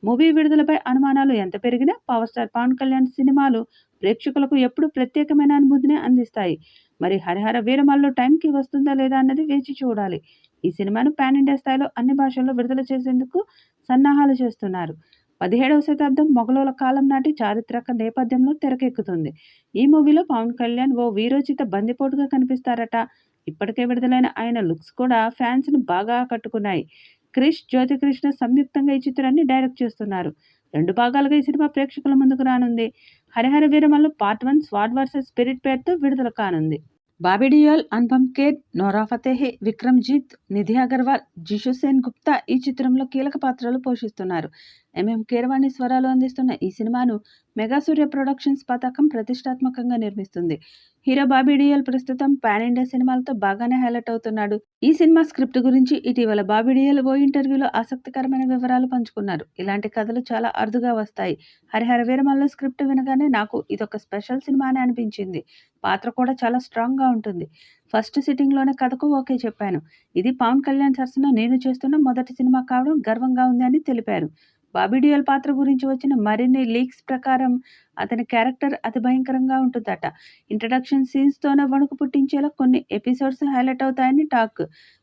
Movie విడుదలపై అనుమానాలు ఎంత పెరిగినా పవర్ స్టార్ పవన్ కళ్యాణ్ సినిమాలు ప్రేక్షకులకు ఎప్పుడూ ప్రత్యేకమైన అనుభూతిని అందిస్తాయి. మరి 'హరిహర వీరమల్లు' టైంకి వస్తుందా లేదా అన్నది వేచి చూడాలి. ఈ సినిమాను పాన్ ఇండియా స్థాయిలో అన్ని భాషల్లో విడుదల చేసేందుకు సన్నాహాలు చేస్తున్నారు. 17వ శతాబ్దం మొఘలుల కాలం నాటి చారిత్రక నేపథ్యంలో తెరకెక్కుతుంది. ఈ మూవీలో పవన్ కళ్యాణ్ ఓ వీరోచిత బందిపోటుగా కనిపిస్తారట. ఇప్పటికే విడుదలైన ఆయన లుక్స్ కూడా ఫ్యాన్స్‌ను బాగా ఆకట్టుకున్నాయి. క్రిష్, జ్యోతికృష్ణ సంయుక్తంగా ఈ చిత్రాన్ని డైరెక్ట్ చేస్తున్నారు. 2 భాగాలుగా ఈ సినిమా ప్రేక్షకుల ముందుకు రానుంది. 'Harihara Veeramallu part 1 స్వాడ్ versus spirit' పేరుతో విడుదల కానుంది. బాబీ డియోల్, అనుపమ్ ఖేర్, నోరా ఫతేహి, విక్రమ్‌జిత్, నిధి అగర్వాల్, జిషు సేన్ గుప్తా ఈ చిత్రంలో కీలక పాత్రలు పోషిస్తున్నారు. ఎంఎం కీరవాణి స్వరాలు అందిస్తున్న ఈ సినిమాను మెగా సూర్య ప్రొడక్షన్స్ పతాకం ప్రతిష్టాత్మకంగా నిర్మిస్తుంది. హీరో బాబీ డియోల్ ప్రస్తుతం పాన్ ఇండియా సినిమాలతో బాగానే హైలైట్ అవుతున్నాడు. ఈ సినిమా స్క్రిప్ట్ గురించి ఇటీవల బాబీ డియోల్ ఓ ఇంటర్వ్యూలో ఆసక్తికరమైన వివరాలు పంచుకున్నారు. ఇలాంటి కథలు చాలా అరుదుగా వస్తాయి. 'హరిహర వీరమల్లు' స్క్రిప్ట్ వినగానే నాకు ఇదొక స్పెషల్ సినిమా అని అనిపించింది. పాత్ర కూడా చాలా స్ట్రాంగ్‌గా ఉంటుంది. ఫస్ట్ సిట్టింగ్‌లోనే కథకు ఓకే చెప్పాను. ఇది పవన్ కళ్యాణ్ సరసన నేను చేస్తున్న మొదటి సినిమా కావడం గర్వంగా ఉంది అని తెలిపారు. బాబీ డియోల్ పాత్ర గురించి వచ్చిన మరిన్ని లీక్స్ ప్రకారం అతని క్యారెక్టర్ అతి భయంకరంగా ఉంటుందట. ఇంట్రడక్షన్ సీన్స్తోనే వణుకు పుట్టించేలా కొన్ని ఎపిసోడ్స్ హైలైట్ అవుతాయని టాక్.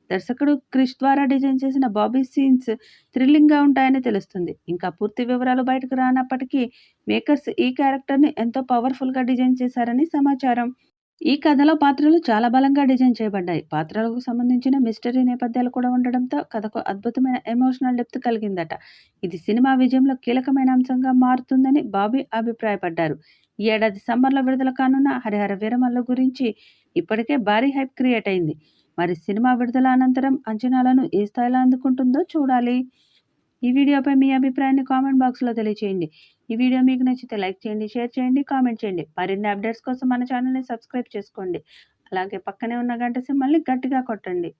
దర్శకుడు క్రిష్ ద్వారా డిజైన్ చేసిన బాబీ సీన్స్ థ్రిల్లింగ్‌గా ఉంటాయని తెలుస్తుంది. ఇంకా పూర్తి వివరాలు బయటకు రానప్పటికీ మేకర్స్ ఈ క్యారెక్టర్‌ని ఎంతో పవర్‌ఫుల్‌గా డిజైన్ చేశారని సమాచారం. ఈ కథలో పాత్రలు చాలా బలంగా డిజైన్ చేయబడ్డాయి. పాత్రలకు సంబంధించిన మిస్టరీ నేపథ్యాలు కూడా ఉండడంతో కథకు అద్భుతమైన ఎమోషనల్ డెప్త్ కలిగిందట. ఇది సినిమా విజయంలో కీలకమైన అంశంగా మారుతుందని బాబీ అభిప్రాయపడ్డారు. ఈ ఏడాది సమ్మర్లో విడుదల కానున్న 'హరిహర వీరమల్లు' గురించి ఇప్పటికే భారీ హైప్ క్రియేట్ అయింది. మరి సినిమా విడుదల అనంతరం అంచనాలను ఏ స్థాయిలో అందుకుంటుందో చూడాలి. ఈ వీడియోపై మీ అభిప్రాయాన్ని కామెంట్ బాక్స్‌లో తెలియచేయండి. ఈ వీడియో మీకు నచ్చితే లైక్ చేయండి, షేర్ చేయండి, కామెంట్ చేయండి. మరిన్ని అప్డేట్స్ కోసం మన ఛానల్‌ని సబ్స్క్రైబ్ చేసుకోండి. అలాగే పక్కనే ఉన్న గంట సింబల్‌ని గట్టిగా కొట్టండి.